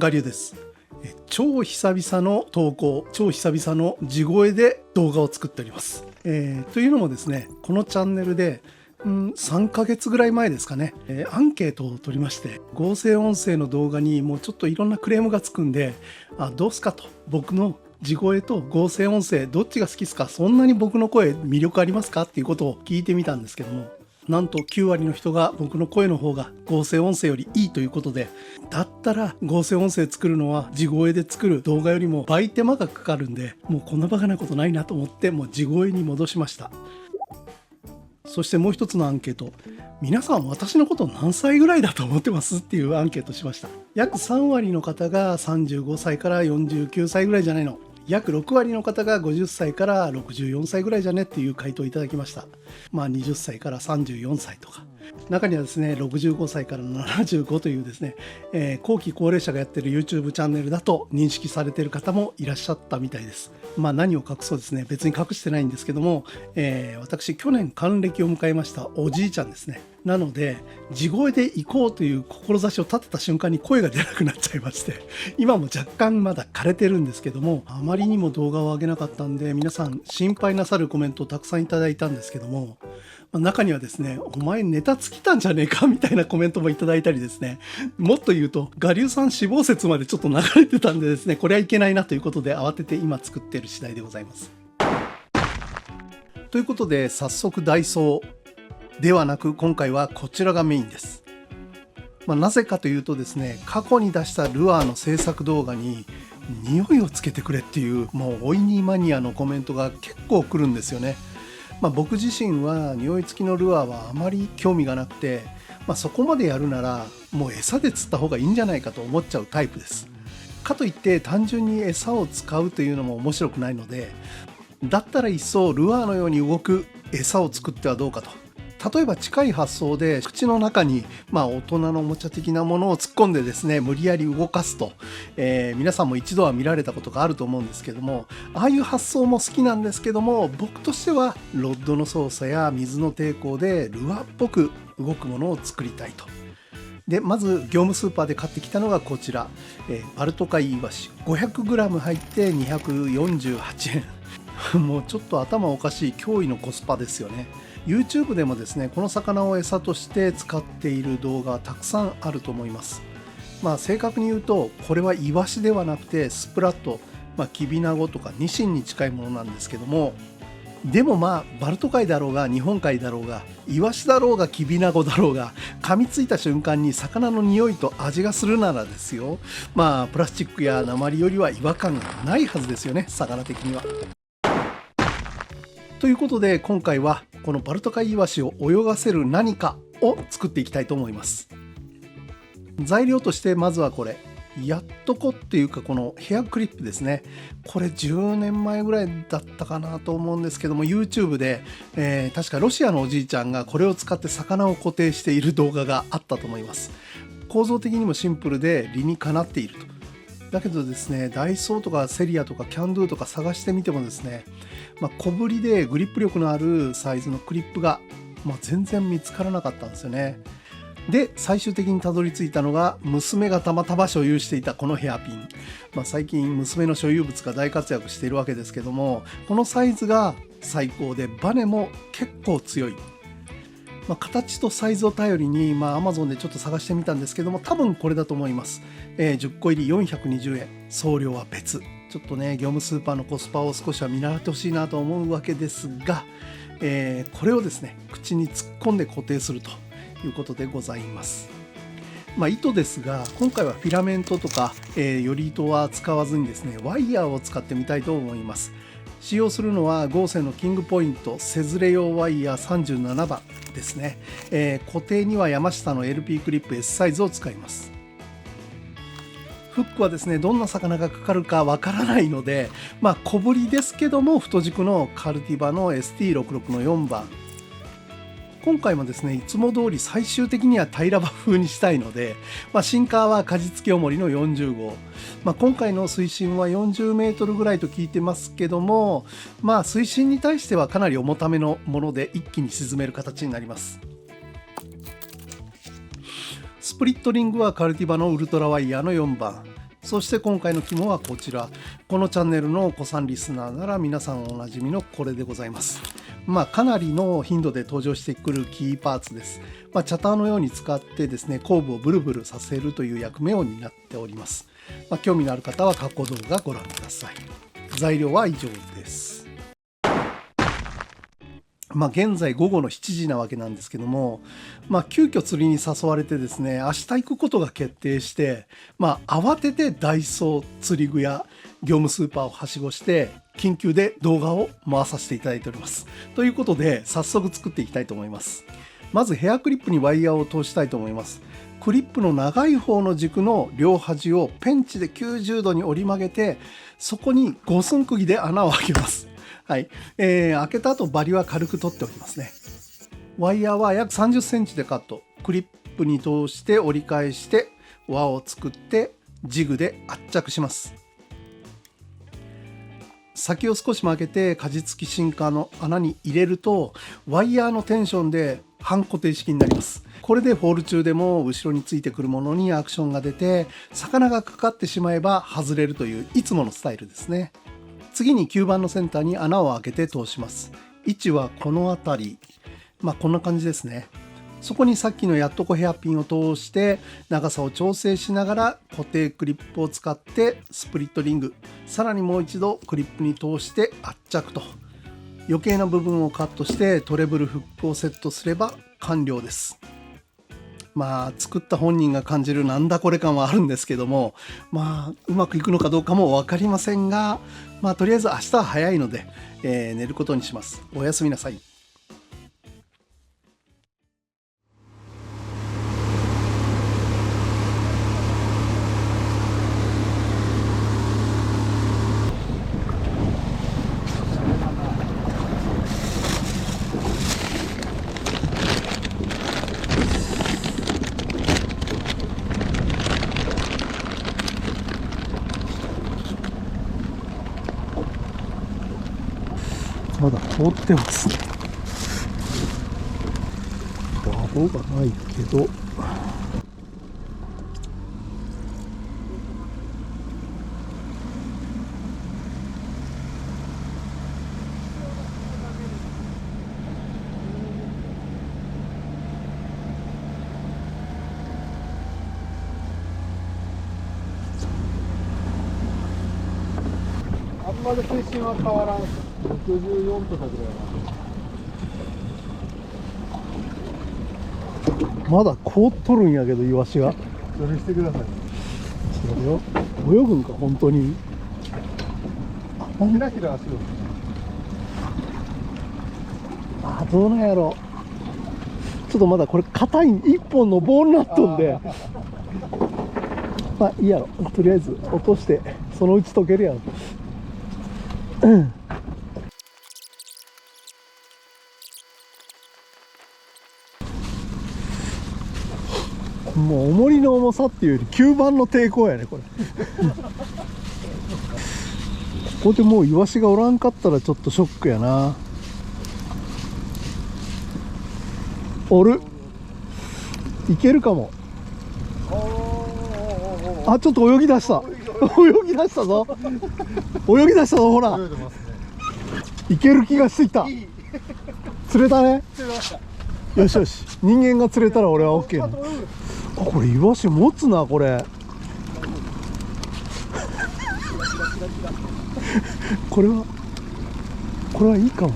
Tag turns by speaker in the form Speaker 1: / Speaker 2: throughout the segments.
Speaker 1: 我流です。超久々の投稿、超久々の地声で動画を作っております。というのもですね、このチャンネルで3ヶ月ぐらい前ですかね、アンケートを取りまして、合成音声の動画にもうちょっといろんなクレームがつくんで、どうすかと、僕の地声と合成音声どっちが好きですか、そんなに僕の声魅力ありますかっていうことを聞いてみたんですけども、なんと9割の人が僕の声の方が合成音声よりいいということで、だったら合成音声作るのは地声で作る動画よりも倍手間がかかるんで、もうこんなバカなことないなと思って、もう地声に戻しました。そしてもう一つのアンケート、皆さん私のこと何歳ぐらいだと思ってますっていうアンケートしました。約3割の方が35歳から49歳ぐらいじゃないの、約6割の方が50歳から64歳ぐらいじゃねっていう回答をいただきました。20歳から34歳とか、中にはですね65歳から75というですね、後期高齢者がやってる YouTube チャンネルだと認識されている方もいらっしゃったみたいです。何を隠そうですね、別に隠してないんですけども、私去年還暦を迎えましたおじいちゃんですね。なので地声で行こうという志を立てた瞬間に声が出なくなっちゃいまして、今も若干まだ枯れてるんですけども、あまりにも動画を上げなかったんで皆さん心配なさるコメントをたくさんいただいたんですけども、中にはですね、お前ネタ尽きたんじゃねえかみたいなコメントもいただいたりですね、もっと言うと我流さん死亡説までちょっと流れてたんでですね、これはいけないなということで慌てて今作っている次第でございます。ということで早速ダイソーではなく、今回はこちらがメインです。なぜかというとですね、過去に出したルアーの制作動画に匂いをつけてくれっていう、もうオイニーマニアのコメントが結構来るんですよね。僕自身は匂い付きのルアーはあまり興味がなくて、そこまでやるならもう餌で釣った方がいいんじゃないかと思っちゃうタイプです。かといって単純に餌を使うというのも面白くないので、だったら一層ルアーのように動く餌を作ってはどうかと。例えば近い発想で口の中に大人のおもちゃ的なものを突っ込んでですね、無理やり動かすと、皆さんも一度は見られたことがあると思うんですけども、ああいう発想も好きなんですけども、僕としてはロッドの操作や水の抵抗でルアーっぽく動くものを作りたいと。でまず業務スーパーで買ってきたのがこちら、バルト海イワシ 500g 入って248円もうちょっと頭おかしい驚異のコスパですよね。YouTube でもですね、この魚を餌として使っている動画はたくさんあると思います。正確に言うとこれはイワシではなくてスプラット、キビナゴとかニシンに近いものなんですけども、でもバルト海だろうが日本海だろうがイワシだろうがキビナゴだろうが、噛みついた瞬間に魚の匂いと味がするならですよ、プラスチックや鉛よりは違和感がないはずですよね、魚的には。ということで今回はこのバルト海イワシを泳がせる何かを作っていきたいと思います。材料としてまずはこれやっとこっていうか、このヘアクリップですね。これ10年前ぐらいだったかなと思うんですけども、 YouTube で、確かロシアのおじいちゃんがこれを使って魚を固定している動画があったと思います。構造的にもシンプルで理にかなっていると。だけどですね、ダイソーとかセリアとかキャンドゥとか探してみてもですね、小ぶりでグリップ力のあるサイズのクリップが、全然見つからなかったんですよね。で最終的にたどり着いたのが、娘がたまたま所有していたこのヘアピン。最近娘の所有物が大活躍しているわけですけども、このサイズが最高でバネも結構強い。形とサイズを頼りに、Amazon でちょっと探してみたんですけども、多分これだと思います。10個入り420円、送料は別。ちょっとね、業務スーパーのコスパを少しは見習ってほしいなと思うわけですが、これをですね、口に突っ込んで固定するということでございます。糸ですが、今回はフィラメントとか、より糸は使わずにですね、ワイヤーを使ってみたいと思います。使用するのはゴーセンのキングポイントセズレ用ワイヤー37番ですね。固定には山下の LP クリップ S サイズを使います。フックはですね、どんな魚がかかるかわからないので、小ぶりですけども太軸のカルティバの ST66 の4番。今回もですね、いつも通り最終的には平場風にしたいので、シンカーは舵付き重りの40号、今回の水深は40メートルぐらいと聞いてますけども、水深に対してはかなり重ためのもので一気に沈める形になります。スプリットリングはカルティバのウルトラワイヤーの4番、そして今回の肝はこちら。このチャンネルの古参リスナーなら皆さんおなじみのこれでございます。かなりの頻度で登場してくるキーパーツです。チャターのように使ってですね、後部をブルブルさせるという役目を担っております。興味のある方は過去動画ご覧ください。材料は以上です。現在午後の7時なわけなんですけども、急遽釣りに誘われてですね、明日行くことが決定して、慌ててダイソー、釣り具屋、業務スーパーをはしごして、緊急で動画を回させていただいております。ということで、早速作っていきたいと思います。まずヘアクリップにワイヤーを通したいと思います。クリップの長い方の軸の両端をペンチで90度に折り曲げて、そこに5寸釘で穴を開けます。はい。開けた後バリは軽く取っておきますね。ワイヤーは約30センチでカット。クリップに通して折り返して輪を作ってジグで圧着します。先を少し曲げて舵付きシンカーの穴に入れるとワイヤーのテンションで半固定式になります。これでホール中でも後ろについてくるものにアクションが出て魚がかかってしまえば外れるといういつものスタイルですね。次に吸盤のセンターに穴を開けて通します。位置はこの辺り。こんな感じですね。そこにさっきのやっとこヘアピンを通して長さを調整しながら固定クリップを使ってスプリットリング、さらにもう一度クリップに通して圧着と。余計な部分をカットしてトレブルフックをセットすれば完了です。作った本人が感じるなんだこれ感はあるんですけども、うまくいくのかどうかも分かりませんが、とりあえず明日は早いので、寝ることにします。おやすみなさい。まだ凍ってますね。泡がないけど、あんまり水深は変わらん。64とかぐらいな。まだ凍っとるんやけど、イワシが。それしてください。それよ。泳ぐんか、本当に。ひらひら足を。どうなんやろ。ちょっとまだこれ硬い一本の棒になっとんで。いいやろ。とりあえず落として、そのうち溶けるやろ。もう重りの重さっていうより吸盤の抵抗やねこれここでもうイワシがおらんかったらちょっとショックやな。おる、いけるかも。ちょっと泳ぎ出した泳ぎ出したぞ泳ぎ出したぞ。ほらいける気がしてきた。釣れたね。よしよし、人間が釣れたら俺は OK ね。これイワシ持つなこれこれはいいかもな。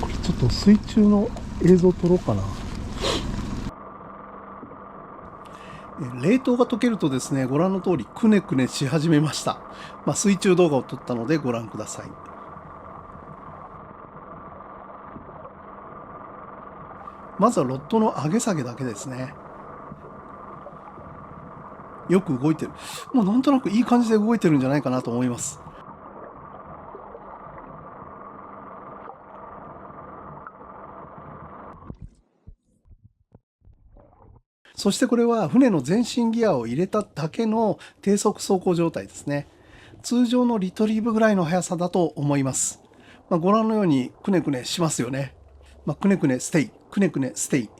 Speaker 1: これちょっと水中の映像撮ろうかな。冷凍が溶けるとですね、ご覧の通りくねくねし始めました。水中動画を撮ったのでご覧ください。まずはロッドの上げ下げだけですね。よく動いてる。もうなんとなくいい感じで動いてるんじゃないかなと思います。そしてこれは船の前進ギアを入れただけの低速走行状態ですね。通常のリトリーブぐらいの速さだと思います。ご覧のようにくねくねしますよね。くねくねステイ、くねくねステイ。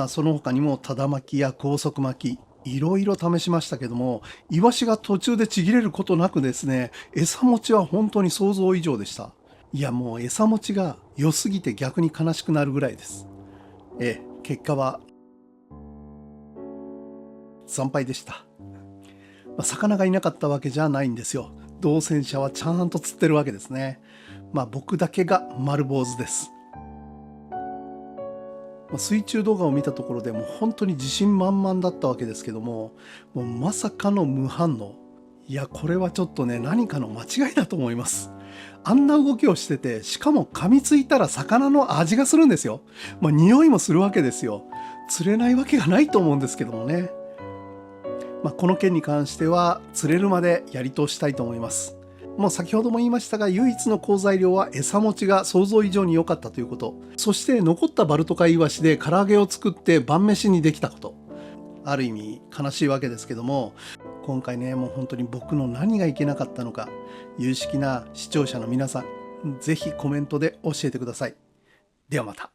Speaker 1: その他にもただ巻きや高速巻き、いろいろ試しましたけども、イワシが途中でちぎれることなくですね、餌持ちは本当に想像以上でした。いや、もう餌持ちが良すぎて逆に悲しくなるぐらいです。結果は惨敗でした。魚がいなかったわけじゃないんですよ。同船者はちゃんと釣ってるわけですね。僕だけが丸坊主です。水中動画を見たところでもう本当に自信満々だったわけですけども、もうまさかの無反応。いや、これはちょっとね、何かの間違いだと思います。あんな動きをしてて、しかも噛みついたら魚の味がするんですよ。匂いもするわけですよ。釣れないわけがないと思うんですけどもね。この件に関しては釣れるまでやり通したいと思います。もう先ほども言いましたが、唯一の好材料は餌持ちが想像以上に良かったということ。そして残ったバルト海イワシで唐揚げを作って晩飯にできたこと。ある意味悲しいわけですけども、今回ね、もう本当に僕の何がいけなかったのか、有識な視聴者の皆さん、ぜひコメントで教えてください。ではまた。